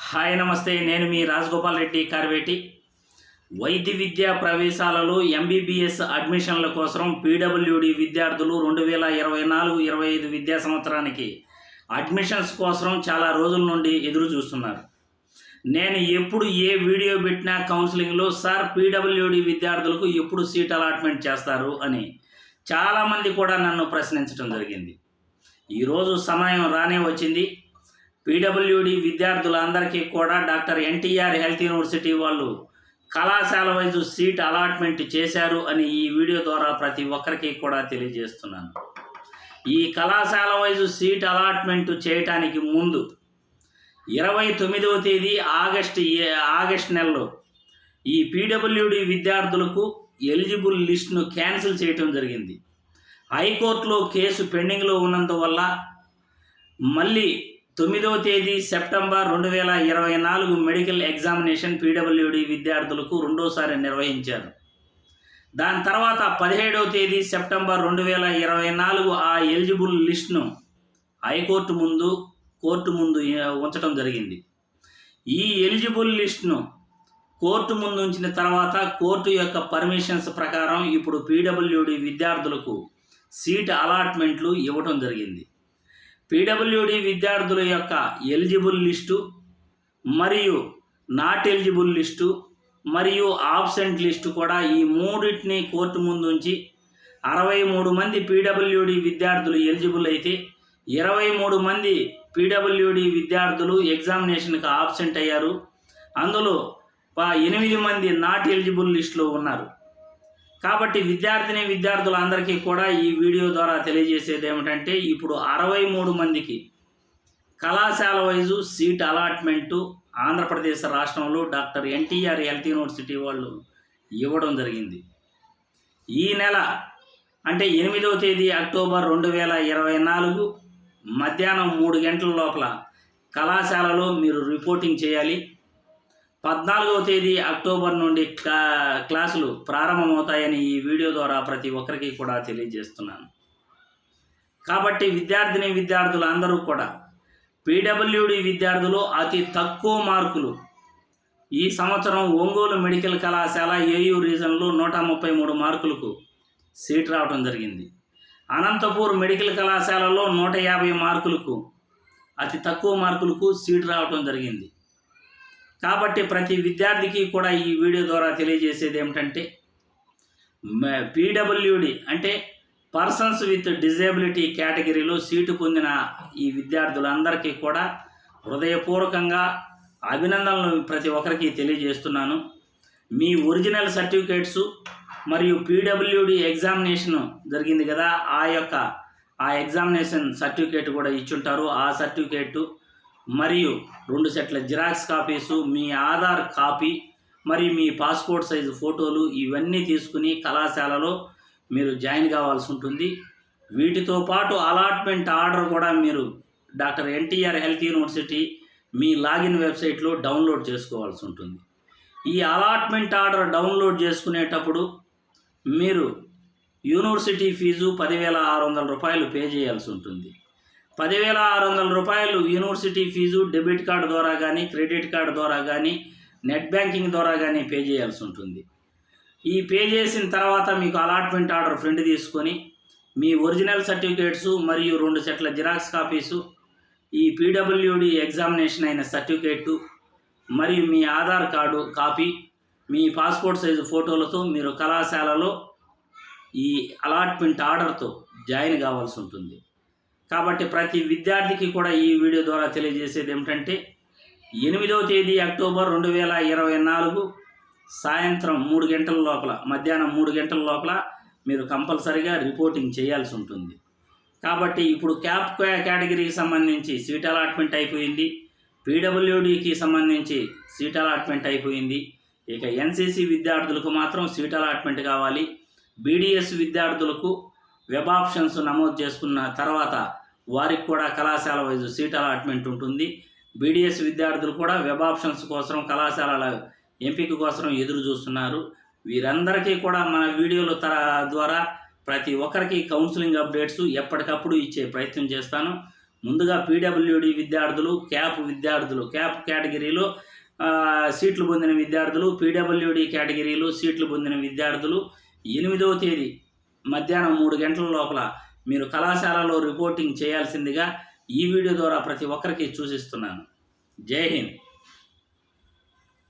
Hi నమస్తే, నేను మీ రాజగోపాల్ రెడ్డి కార్వేటి. వైద్య విద్యా ప్రవేశాలలో ఎంబీబీఎస్ అడ్మిషన్ల కోసం పీడబ్ల్యూడి విద్యార్థులు 2024-25 విద్యా సంవత్సరానికి అడ్మిషన్స్ కోసం చాలా రోజుల నుండి ఎదురు చూస్తున్నారు. నేను ఎప్పుడు ఏ వీడియో పెట్టినా కౌన్సిలింగ్లో సార్ పీడబ్ల్యూడి విద్యార్థులకు ఎప్పుడు సీట్ అలాట్మెంట్ చేస్తారు అని చాలామంది కూడా నన్ను ప్రశ్నించడం జరిగింది. ఈరోజు సమయం రానే వచ్చింది. పీడబ్ల్యూడి విద్యార్థులందరికీ కూడా డాక్టర్ ఎన్టీఆర్ హెల్త్ యూనివర్సిటీ వాళ్ళు కళాశాల వైజు సీట్ అలాట్మెంట్ చేశారు అని ఈ వీడియో ద్వారా ప్రతి ఒక్కరికి కూడా తెలియజేస్తున్నాను. ఈ కళాశాల వైజు సీట్ అలాట్మెంట్ చేయటానికి ముందు 29వ తేదీ ఆగస్ట్ నెలలో ఈ పీడబ్ల్యూడి విద్యార్థులకు ఎలిజిబుల్ లిస్ట్ను క్యాన్సిల్ చేయటం జరిగింది. హైకోర్టులో కేసు పెండింగ్లో ఉన్నందువల్ల మళ్ళీ 9వ తేదీ సెప్టెంబర్ 2024 మెడికల్ ఎగ్జామినేషన్ పీడబ్ల్యూడి విద్యార్థులకు రెండోసారి నిర్వహించారు. దాని తర్వాత 17వ తేదీ సెప్టెంబర్ 2024 ఆ ఎలిజిబుల్ లిస్ట్ను హైకోర్టు కోర్టు ముందు ఉంచడం జరిగింది. ఈ ఎలిజిబుల్ లిస్ట్ను కోర్టు ముందు ఉంచిన తర్వాత కోర్టు యొక్క పర్మిషన్స్ ప్రకారం ఇప్పుడు పీడబ్ల్యూడి విద్యార్థులకు సీట్ అలాట్మెంట్లు ఇవ్వటం జరిగింది. పీడబ్ల్యూడి విద్యార్థుల యొక్క ఎలిజిబుల్ లిస్టు మరియు నాట్ ఎలిజిబుల్ లిస్టు మరియు ఆబ్సెంట్ లిస్టు కూడా ఈ మూడింటిని కోర్టు ముందు ఉంచి 63 మంది పీడబ్ల్యూడి విద్యార్థులు ఎలిజిబుల్ అయితే 23 మంది పీడబ్ల్యూడి విద్యార్థులు ఎగ్జామినేషన్కి ఆబ్సెంట్ అయ్యారు. అందులో 8 మంది నాట్ ఎలిజిబుల్ లిస్టులో ఉన్నారు. కాబట్టి విద్యార్థులందరికీ కూడా ఈ వీడియో ద్వారా తెలియజేసేది ఏమిటంటే ఇప్పుడు 63 మందికి కళాశాల వైజు సీట్ అలాట్మెంటు ఆంధ్రప్రదేశ్ రాష్ట్రంలో డాక్టర్ ఎన్టీఆర్ హెల్త్ యూనివర్సిటీ వాళ్ళు ఇవ్వడం జరిగింది. ఈ నెల అంటే 8వ తేదీ అక్టోబర్ 2024 మధ్యాహ్నం 3 గంటల లోపల కళాశాలలో మీరు రిపోర్టింగ్ చేయాలి. 14వ తేదీ అక్టోబర్ నుండి క్లాసులు ప్రారంభమవుతాయని ఈ వీడియో ద్వారా ప్రతి ఒక్కరికి కూడా తెలియజేస్తున్నాను. కాబట్టి విద్యార్థులు అందరూ కూడా పీడబ్ల్యూడి విద్యార్థులు అతి తక్కువ మార్కులు ఈ సంవత్సరం ఒంగోలు మెడికల్ కళాశాల ఏయూ రీజన్లో 133 మార్కులకు సీట్ రావడం జరిగింది. అనంతపూర్ మెడికల్ కళాశాలలో 150 మార్కులకు అతి తక్కువ మార్కులకు సీట్ రావడం జరిగింది. కాబట్టి ప్రతి విద్యార్థికి కూడా ఈ వీడియో ద్వారా తెలియజేసేది ఏమిటంటే పీడబ్ల్యూడి అంటే పర్సన్స్ విత్ డిజేబిలిటీ కేటగిరీలో సీటు పొందిన ఈ విద్యార్థులందరికీ కూడా హృదయపూర్వకంగా అభినందనలు ప్రతి ఒక్కరికి తెలియజేస్తున్నాను. మీ ఒరిజినల్ సర్టిఫికేట్సు మరియు పీడబ్ల్యూడి ఎగ్జామినేషన్ జరిగింది కదా, ఆ ఎగ్జామినేషన్ సర్టిఫికేట్ కూడా ఇచ్చుంటారు. ఆ సర్టిఫికేటు మరియు 2 సెట్ల జిరాక్స్ కాపీసు, మీ ఆధార్ కాపీ మరియు మీ పాస్పోర్ట్ సైజు ఫోటోలు ఇవన్నీ తీసుకుని కళాశాలలో మీరు జాయిన్ కావాల్సి ఉంటుంది. వీటితో పాటు అలాట్మెంట్ ఆర్డర్ కూడా మీరు డాక్టర్ ఎన్టీఆర్ హెల్త్ యూనివర్సిటీ మీ లాగిన్ వెబ్సైట్లో డౌన్లోడ్ చేసుకోవాల్సి ఉంటుంది. ఈ అలాట్మెంట్ ఆర్డర్ డౌన్లోడ్ చేసుకునేటప్పుడు మీరు యూనివర్సిటీ ఫీజు 10,600 రూపాయలు పే చేయాల్సి ఉంటుంది. 10,600 రూపాయలు యూనివర్సిటీ ఫీజు డెబిట్ కార్డు ద్వారా కానీ క్రెడిట్ కార్డు ద్వారా కానీ నెట్ బ్యాంకింగ్ ద్వారా కానీ పే చేయాల్సి ఉంటుంది. ఈ పే చేసిన తర్వాత మీకు అలాట్మెంట్ ఆర్డర్ ప్రింట్ తీసుకొని మీ ఒరిజినల్ సర్టిఫికేట్సు మరియు 2 సెట్ల జిరాక్స్ కాపీసు, ఈ పీడబ్ల్యూడి ఎగ్జామినేషన్ అయిన సర్టిఫికేటు మరియు మీ ఆధార్ కార్డు కాపీ, మీ పాస్పోర్ట్ సైజు ఫోటోలతో మీరు కళాశాలలో ఈ అలాట్మెంట్ ఆర్డర్తో జాయిన్ కావాల్సి ఉంటుంది. కాబట్టి ప్రతి విద్యార్థికి కూడా ఈ వీడియో ద్వారా తెలియజేసేది ఏమిటంటే 8వ తేదీ అక్టోబర్ 2024 సాయంత్రం 3 గంటల లోపల మధ్యాహ్నం 3 గంటల లోపల మీరు కంపల్సరీగా రిపోర్టింగ్ చేయాల్సి ఉంటుంది. కాబట్టి ఇప్పుడు క్యాప్ కేటగిరీకి సంబంధించి సీట్ అలాట్మెంట్ అయిపోయింది. పీడబ్ల్యూడికి సంబంధించి సీట్ అలాట్మెంట్ అయిపోయింది. ఇక ఎన్సీసీ విద్యార్థులకు మాత్రం సీట్ అలాట్మెంట్ కావాలి. బీడీఎస్ విద్యార్థులకు వెబ్ ఆప్షన్స్ నమోదు చేసుకున్న తర్వాత వారికి కూడా కళాశాల వైజు సీట్ అలాట్మెంట్ ఉంటుంది. బీడీఎస్ విద్యార్థులు కూడా వెబ్ ఆప్షన్స్ కోసం కళాశాలల ఎంపిక కోసం ఎదురు చూస్తున్నారు. వీరందరికీ కూడా మన వీడియోల ద్వారా ప్రతి ఒక్కరికి కౌన్సిలింగ్ అప్డేట్స్ ఎప్పటికప్పుడు ఇచ్చే ప్రయత్నం చేస్తాను. ముందుగా పీడబ్ల్యూడి విద్యార్థులు, క్యాప్ కేటగిరీలో సీట్లు పొందిన విద్యార్థులు, పీడబ్ల్యూడి కేటగిరీలో సీట్లు పొందిన విద్యార్థులు 8వ తేదీ మధ్యాహ్నం 3 గంటల లోపల మీరు కళాశాలలో రిపోర్టింగ్ చేయాల్సిందిగా ఈ వీడియో ద్వారా ప్రతి ఒక్కరికి సూచిస్తున్నాను. జై హింద్.